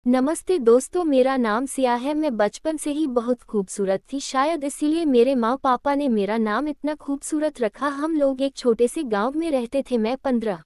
नमस्ते दोस्तों, मेरा नाम सिया है। मैं बचपन से ही बहुत खूबसूरत थी, शायद इसीलिए मेरे माँ पापा ने मेरा नाम इतना खूबसूरत रखा। हम लोग एक छोटे से गांव में रहते थे। मैं 15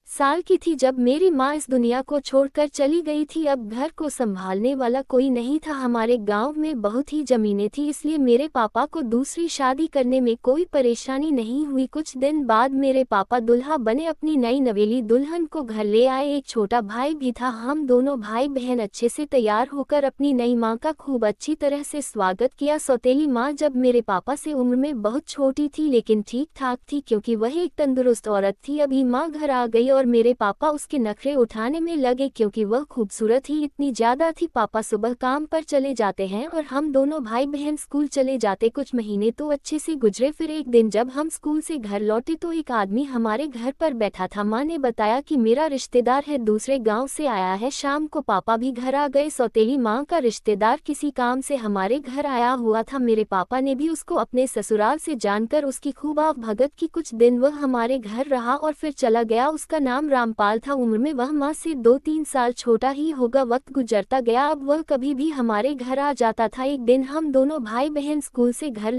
साल की थी जब मेरी माँ इस दुनिया को छोड़कर चली गई थी। अब घर को संभालने वाला कोई नहीं था। हमारे गांव में बहुत ही जमीनें थी, इसलिए मेरे पापा को दूसरी शादी करने में कोई परेशानी नहीं हुई। कुछ दिन बाद मेरे पापा दुल्हा बने, अपनी नई नवेली दुल्हन को घर ले आए। एक छोटा भाई भी था। हम दोनों भाई बहन अच्छे से तैयार होकर अपनी नई माँ का खूब अच्छी तरह से स्वागत किया। सौतेली माँ जब मेरे पापा से उम्र में बहुत छोटी थी लेकिन ठीक ठाक थी, क्योंकि वह एक तंदुरुस्त औरत थी। अभी माँ घर आ गई और मेरे पापा उसके नखरे उठाने में लगे, क्योंकि वह खूबसूरत ही इतनी ज्यादा थी। पापा सुबह काम पर चले जाते हैं और हम दोनों भाई बहन स्कूल चले जाते। कुछ महीने तो अच्छे से गुजरे। फिर एक दिन जब हम स्कूल से घर लौटे तो एक आदमी हमारे घर पर बैठा था। माँ ने बताया कि मेरा रिश्तेदार है, दूसरे गांव से आया है। शाम को पापा भी घर आ गए। सौतेली माँ का रिश्तेदार किसी काम से हमारे घर आया हुआ था। मेरे पापा ने भी उसको अपने ससुराल से जानकर उसकी खूब आव भगत की। कुछ दिन वह हमारे घर रहा और फिर चला गया। उसका नाम रामपाल था। उम्र में वह माँ से 2-3 साल छोटा ही होगा। वक्त गुजरता गया, अब वह कभी भी हमारे घर आ जाता था। एक दिन हम दोनों भाई बहन स्कूल से घर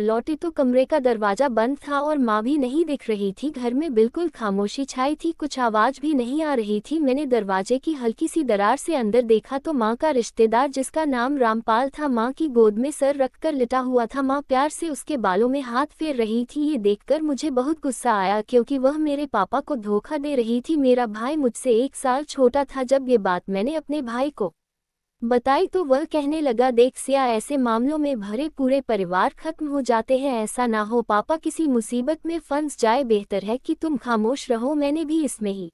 लौटे तो कमरे का दरवाजा बंद था और माँ भी नहीं दिख रही थी। घर में बिल्कुल खामोशी छाई थी, कुछ आवाज भी नहीं आ रही थी। मैंने दरवाजे की हल्की सी दरार से अंदर देखा तो माँ का रिश्तेदार, जिसका नाम रामपाल था, माँ की गोद में सर रखकर लिटा हुआ था। माँ प्यार से उसके बालों में हाथ फेर रही थी। ये देखकर मुझे बहुत गुस्सा आया, क्योंकि वह मेरे पापा को धोखा दे रही थी। मेरा भाई मुझसे 1 साल छोटा था। जब ये बात मैंने अपने भाई को बताई तो वह कहने लगा, देख सिया, ऐसे मामलों में भरे पूरे परिवार खत्म हो जाते हैं। ऐसा ना हो पापा किसी मुसीबत में फंस जाए, बेहतर है कि तुम खामोश रहो। मैंने भी इसमें ही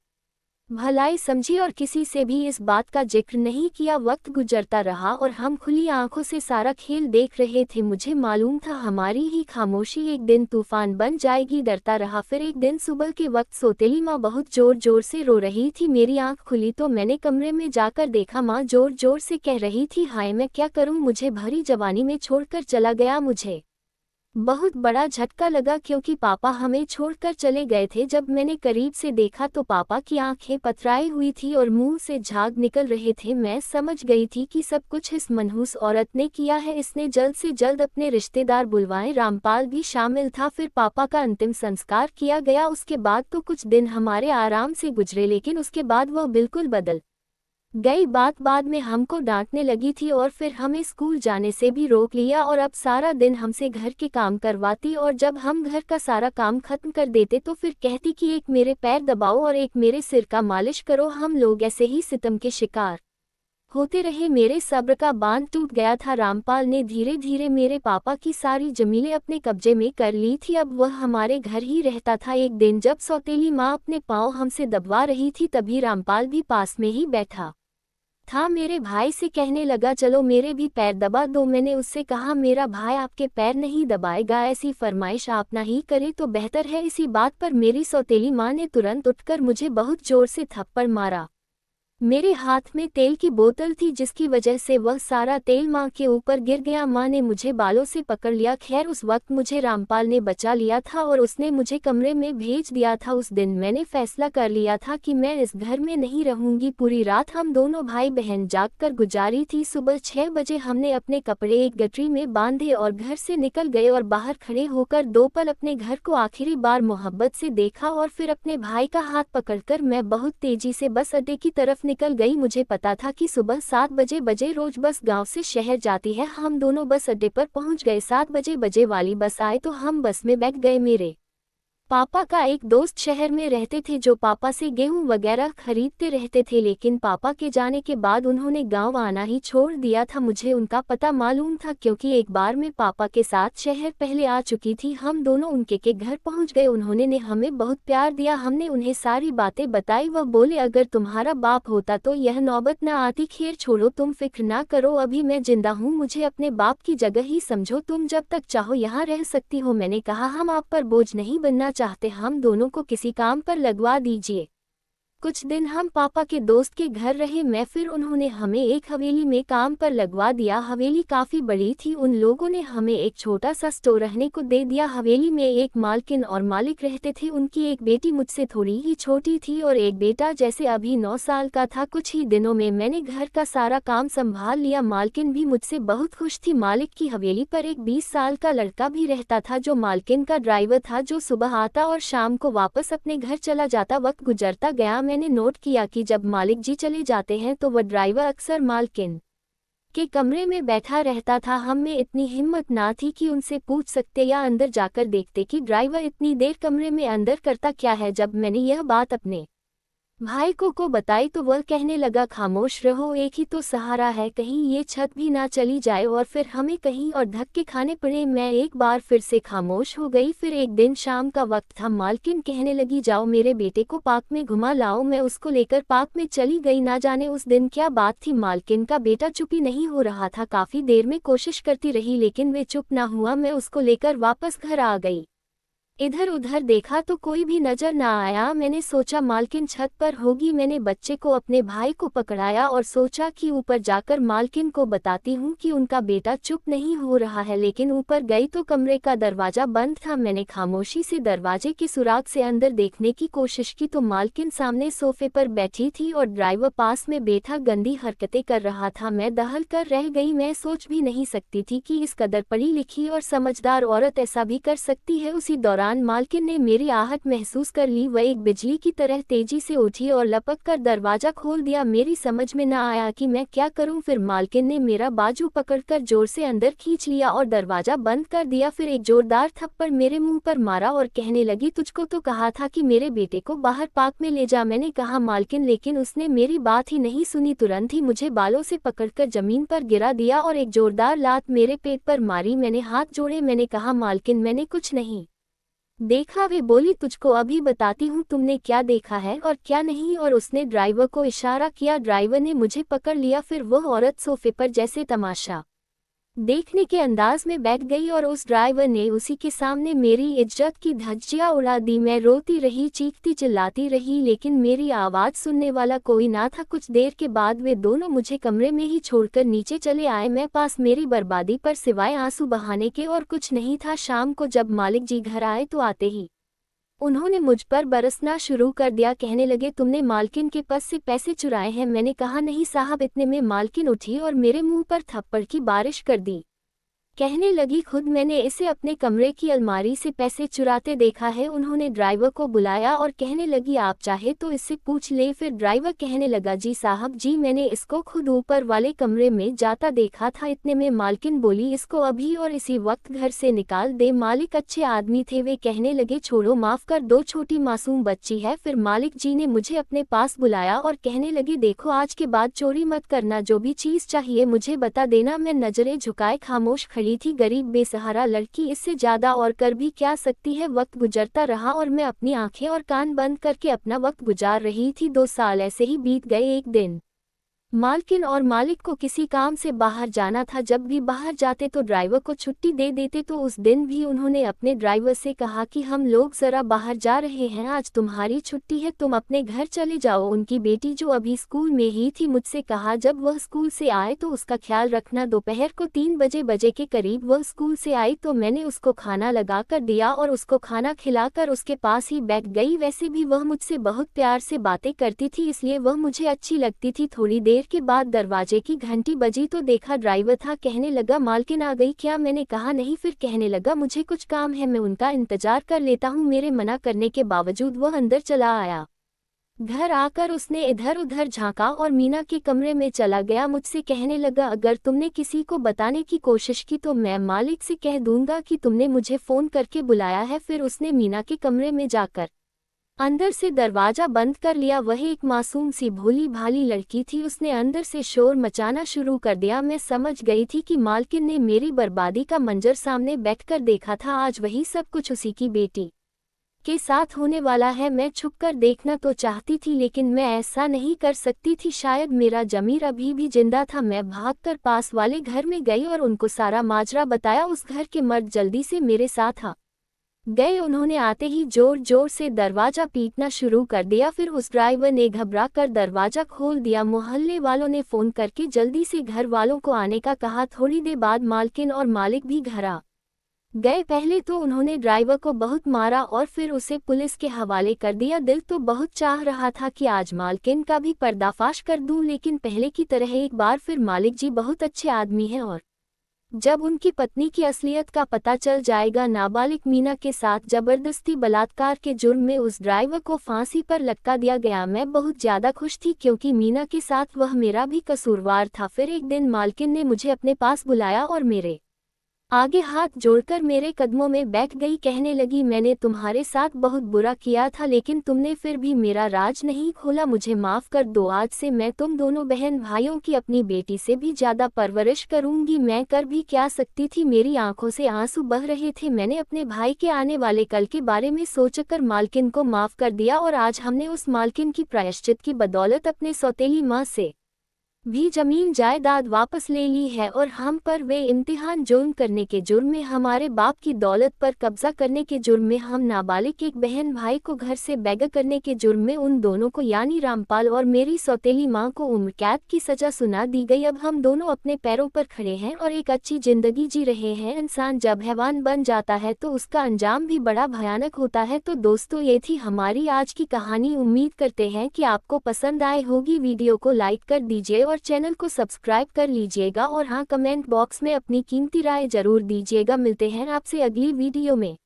भलाई समझी और किसी से भी इस बात का जिक्र नहीं किया। वक्त गुजरता रहा और हम खुली आंखों से सारा खेल देख रहे थे। मुझे मालूम था हमारी ही खामोशी एक दिन तूफान बन जाएगी। डरता रहा। फिर एक दिन सुबह के वक्त सौतेली माँ बहुत जोर जोर से रो रही थी। मेरी आंख खुली तो मैंने कमरे में जाकर देखा, माँ जोर जोर से कह रही थी, हाय मैं क्या करूँ, मुझे भरी जवानी में छोड़कर चला गया। मुझे बहुत बड़ा झटका लगा, क्योंकि पापा हमें छोड़कर चले गए थे। जब मैंने करीब से देखा तो पापा की आंखें पथराई हुई थी और मुंह से झाग निकल रहे थे। मैं समझ गई थी कि सब कुछ इस मनहूस औरत ने किया है। इसने जल्द से जल्द अपने रिश्तेदार बुलवाए। रामपाल भी शामिल था। फिर पापा का अंतिम संस्कार किया गया। उसके बाद तो कुछ दिन हमारे आराम से गुजरे, लेकिन उसके बाद वह बिल्कुल बदल गई। बात बाद में हमको डांटने लगी थी और फिर हमें स्कूल जाने से भी रोक लिया और अब सारा दिन हमसे घर के काम करवाती। और जब हम घर का सारा काम खत्म कर देते तो फिर कहती कि एक मेरे पैर दबाओ और एक मेरे सिर का मालिश करो। हम लोग ऐसे ही सितम के शिकार होते रहे। मेरे सब्र का बांध टूट गया था। रामपाल ने धीरे धीरे मेरे पापा की सारी जमीनें अपने कब्जे में कर ली थी। अब वह हमारे घर ही रहता था। एक दिन जब सौतेली माँ अपने पाँव हमसे दबवा रही थी, तभी रामपाल भी पास में ही बैठा था। मेरे भाई से कहने लगा, चलो मेरे भी पैर दबा दो। मैंने उससे कहा, मेरा भाई आपके पैर नहीं दबाएगा, ऐसी फरमाइश आप ना ही करे तो बेहतर है। इसी बात पर मेरी सौतेली माँ ने तुरंत उठकर मुझे बहुत जोर से थप्पड़ मारा। मेरे हाथ में तेल की बोतल थी, जिसकी वजह से वह सारा तेल माँ के ऊपर गिर गया। माँ ने मुझे बालों से पकड़ लिया। खैर उस वक्त मुझे रामपाल ने बचा लिया था और उसने मुझे कमरे में भेज दिया था। उस दिन मैंने फैसला कर लिया था कि मैं इस घर में नहीं रहूंगी। पूरी रात हम दोनों भाई बहन जागकर गुजारी थी। सुबह 6 बजे हमने अपने कपड़े एक गठरी में बांधे और घर से निकल गए और बाहर खड़े होकर 2 पल अपने घर को आखिरी बार मोहब्बत से देखा और फिर अपने भाई का हाथ पकड़कर मैं बहुत तेजी से बस अड्डे की तरफ निकल गई। मुझे पता था कि सुबह 7 बजे रोज बस गांव से शहर जाती है। हम दोनों बस अड्डे पर पहुंच गए। 7 बजे वाली बस आए तो हम बस में बैठ गए। मेरे पापा का एक दोस्त शहर में रहते थे, जो पापा से गेहूं वगैरह खरीदते रहते थे, लेकिन पापा के जाने के बाद उन्होंने गांव आना ही छोड़ दिया था। मुझे उनका पता मालूम था, क्योंकि एक बार मैं पापा के साथ शहर पहले आ चुकी थी। हम दोनों उनके के घर पहुंच गए। उन्होंने ने हमें बहुत प्यार दिया। हमने उन्हें सारी बातें बताई। वह बोले, अगर तुम्हारा बाप होता तो यह नौबत न आती। खैर छोड़ो, तुम फिक्र ना करो, अभी मैं जिंदा हूँ, मुझे अपने बाप की जगह ही समझो। तुम जब तक चाहो यहाँ रह सकती हो। मैंने कहा, हम आप पर बोझ नहीं बनना चाहते, हम दोनों को किसी काम पर लगवा दीजिए। कुछ दिन हम पापा के दोस्त के घर रहे मैं फिर उन्होंने हमें एक हवेली में काम पर लगवा दिया। हवेली काफ़ी बड़ी थी। उन लोगों ने हमें एक छोटा सा स्टोर रहने को दे दिया। हवेली में एक मालकिन और मालिक रहते थे। उनकी एक बेटी मुझसे थोड़ी ही छोटी थी और एक बेटा जैसे अभी 9 साल का था। कुछ ही दिनों में मैंने घर का सारा काम संभाल लिया। मालकिन भी मुझसे बहुत खुश थी। मालिक की हवेली पर एक 20 साल का लड़का भी रहता था जो मालकिन का ड्राइवर था, जो सुबह आता और शाम को वापस अपने घर चला जाता। वक्त गुजरता गया। मैंने नोट किया कि जब मालिक जी चले जाते हैं तो वह ड्राइवर अक्सर मालकिन के कमरे में बैठा रहता था। हम में इतनी हिम्मत ना थी कि उनसे पूछ सकते या अंदर जाकर देखते कि ड्राइवर इतनी देर कमरे में अंदर करता क्या है। जब मैंने यह बात अपने भाई को बताई तो वह कहने लगा, खामोश रहो, एक ही तो सहारा है, कहीं ये छत भी ना चली जाए और फिर हमें कहीं और धक्के खाने पड़े। मैं एक बार फिर से खामोश हो गई। फिर एक दिन शाम का वक्त था। मालकिन कहने लगी, जाओ मेरे बेटे को पार्क में घुमा लाओ। मैं उसको लेकर पार्क में चली गई। ना जाने उस दिन क्या बात थी, मालकिन का बेटा चुप ही नहीं हो रहा था। काफी देर में कोशिश करती रही लेकिन वे चुप ना हुआ। मैं उसको लेकर वापस घर आ गई। इधर उधर देखा तो कोई भी नजर ना आया। मैंने सोचा मालकिन छत पर होगी। मैंने बच्चे को अपने भाई को पकड़ाया और सोचा कि ऊपर जाकर मालकिन को बताती हूँ कि उनका बेटा चुप नहीं हो रहा है। लेकिन ऊपर गई तो कमरे का दरवाजा बंद था। मैंने खामोशी से दरवाजे के सुराग से अंदर देखने की कोशिश की तो मालकिन सामने सोफे पर बैठी थी और ड्राइवर पास में बैठा गंदी हरकतें कर रहा था। मैं दहल कर रह गई। मैं सोच भी नहीं सकती थी कि इस कदर पढ़ी लिखी और समझदार औरत ऐसा भी कर सकती है। उसी दौरान मालकिन ने मेरी आहट महसूस कर ली। वह एक बिजली की तरह तेजी से उठी और लपक कर दरवाजा खोल दिया। मेरी समझ में न आया कि मैं क्या करूं। फिर मालकिन ने मेरा बाजू पकड़कर जोर से अंदर खींच लिया और दरवाजा बंद कर दिया। फिर एक जोरदार थप्पड़ मेरे मुंह पर मारा और कहने लगी, तुझको तो कहा था कि मेरे बेटे को बाहर पार्क में ले जा। मैंने कहा मालकिन, लेकिन उसने मेरी बात ही नहीं सुनी। तुरंत ही मुझे बालों से पकड़कर जमीन पर गिरा दिया और एक जोरदार लात मेरे पेट पर मारी। मैंने हाथ जोड़े। मैंने कहा, मालकिन मैंने कुछ नहीं देखा। वे बोली, तुझको अभी बताती हूँ तुमने क्या देखा है और क्या नहीं। और उसने ड्राइवर को इशारा किया। ड्राइवर ने मुझे पकड़ लिया। फिर वह औरत सोफे पर जैसे तमाशा देखने के अंदाज में बैठ गई और उस ड्राइवर ने उसी के सामने मेरी इज्जत की धज्जियां उड़ा दी। मैं रोती रही, चीखती चिल्लाती रही, लेकिन मेरी आवाज़ सुनने वाला कोई ना था। कुछ देर के बाद वे दोनों मुझे कमरे में ही छोड़कर नीचे चले आए। मैं पास मेरी बर्बादी पर सिवाय आंसू बहाने के और कुछ नहीं था। शाम को जब मालिक जी घर आए तो आते ही उन्होंने मुझ पर बरसना शुरू कर दिया। कहने लगे, तुमने मालकिन के पास से पैसे चुराए हैं। मैंने कहा, नहीं साहब। इतने में मालकिन उठी और मेरे मुंह पर थप्पड़ की बारिश कर दी। कहने लगी, खुद मैंने इसे अपने कमरे की अलमारी से पैसे चुराते देखा है। उन्होंने ड्राइवर को बुलाया और कहने लगी, आप चाहे तो इससे पूछ ले। फिर ड्राइवर कहने लगा, जी साहब जी, मैंने इसको खुद ऊपर वाले कमरे में जाता देखा था। इतने में मालकिन बोली, इसको अभी और इसी वक्त घर से निकाल दे। मालिक अच्छे आदमी थे। वे कहने लगे, छोड़ो, माफ कर दो, छोटी मासूम बच्ची है। फिर मालिक जी ने मुझे अपने पास बुलाया और कहने लगे, देखो आज के बाद चोरी मत करना। जो भी चीज़ चाहिए मुझे बता देना। मैं नजरें झुकाए खामोश खड़ी थी। गरीब बेसहारा लड़की इससे ज्यादा और कर भी क्या सकती है। वक्त गुजरता रहा और मैं अपनी आंखें और कान बंद करके अपना वक्त गुजार रही थी। 2 साल ऐसे ही बीत गए। एक दिन मालकिन और मालिक को किसी काम से बाहर जाना था। जब भी बाहर जाते तो ड्राइवर को छुट्टी दे देते। तो उस दिन भी उन्होंने अपने ड्राइवर से कहा कि हम लोग जरा बाहर जा रहे हैं, आज तुम्हारी छुट्टी है, तुम अपने घर चले जाओ। उनकी बेटी जो अभी स्कूल में ही थी मुझसे कहा, जब वह स्कूल से आए तो उसका ख्याल रखना। दोपहर को 3 बजे के करीब वह स्कूल से आई तो मैंने उसको खाना लगा कर दिया और उसको खाना खिलाकर उसके पास ही बैठ गई। वैसे भी वह मुझसे बहुत प्यार से बातें करती थी, इसलिए वह मुझे अच्छी लगती थी। थोड़ी देर के बाद दरवाजे की घंटी बजी तो देखा ड्राइवर था। कहने लगा, मालकिन आ गई क्या? मैंने कहा, नहीं। फिर कहने लगा, मुझे कुछ काम है, मैं उनका इंतजार कर लेता हूँ। मेरे मना करने के बावजूद वह अंदर चला आया। घर आकर उसने इधर उधर झांका और मीना के कमरे में चला गया। मुझसे कहने लगा, अगर तुमने किसी को बताने की कोशिश की तो मैं मालिक से कह दूंगा कि तुमने मुझे फोन करके बुलाया है। फिर उसने मीना के कमरे में जाकर अंदर से दरवाजा बंद कर लिया। वह एक मासूम सी भोली भाली लड़की थी। उसने अंदर से शोर मचाना शुरू कर दिया। मैं समझ गई थी कि मालकिन ने मेरी बर्बादी का मंजर सामने बैठकर देखा था। आज वही सब कुछ उसी की बेटी के साथ होने वाला है। मैं छुपकर देखना तो चाहती थी लेकिन मैं ऐसा नहीं कर सकती थी। शायद मेरा जमीर अभी भी जिंदा था। मैं भागकर पास वाले घर में गई और उनको सारा माजरा बताया। उस घर के मर्द जल्दी से मेरे साथ आ गए। उन्होंने आते ही जोर जोर से दरवाजा पीटना शुरू कर दिया। फिर उस ड्राइवर ने घबरा कर दरवाजा खोल दिया। मोहल्ले वालों ने फ़ोन करके जल्दी से घर वालों को आने का कहा। थोड़ी देर बाद मालकिन और मालिक भी घर आ गए। पहले तो उन्होंने ड्राइवर को बहुत मारा और फिर उसे पुलिस के हवाले कर दिया। दिल तो बहुत चाह रहा था कि आज मालकिन का भी पर्दाफाश कर दूं, लेकिन पहले की तरह एक बार फिर मालिक जी बहुत अच्छे आदमी हैं और जब उनकी पत्नी की असलियत का पता चल जाएगा। नाबालिग मीना के साथ जबरदस्ती बलात्कार के जुर्म में उस ड्राइवर को फांसी पर लटका दिया गया। मैं बहुत ज़्यादा खुश थी क्योंकि मीना के साथ वह मेरा भी कसूरवार था। फिर एक दिन मालकिन ने मुझे अपने पास बुलाया और मेरे आगे हाथ जोड़कर मेरे कदमों में बैठ गई। कहने लगी, मैंने तुम्हारे साथ बहुत बुरा किया था, लेकिन तुमने फिर भी मेरा राज नहीं खोला। मुझे माफ़ कर दो। आज से मैं तुम दोनों बहन भाइयों की अपनी बेटी से भी ज़्यादा परवरिश करूंगी। मैं कर भी क्या सकती थी, मेरी आंखों से आंसू बह रहे थे। मैंने अपने भाई के आने वाले कल के बारे में सोचकर मालकिन को माफ़ कर दिया और आज हमने उस मालकिन की प्रायश्चित की बदौलत अपने सौतेली माँ से भी जमीन जायदाद वापस ले ली है और हम पर वे इम्तिहान जुर्म करने के जुर्म में, हमारे बाप की दौलत पर कब्जा करने के जुर्म में, हम नाबालिग एक बहन भाई को घर से बेघर करने के जुर्म में उन दोनों को यानी रामपाल और मेरी सौतेली माँ को उम्र कैद की सजा सुना दी गई। अब हम दोनों अपने पैरों पर खड़े हैं और एक अच्छी जिंदगी जी रहे हैं। इंसान जब हैवान बन जाता है तो उसका अंजाम भी बड़ा भयानक होता है। तो दोस्तों, ये थी हमारी आज की कहानी। उम्मीद करते हैं कि आपको पसंद आए होगी। वीडियो को लाइक कर दीजिए और चैनल को सब्सक्राइब कर लीजिएगा और हाँ, कमेंट बॉक्स में अपनी कीमती राय जरूर दीजिएगा। मिलते हैं आपसे अगली वीडियो में।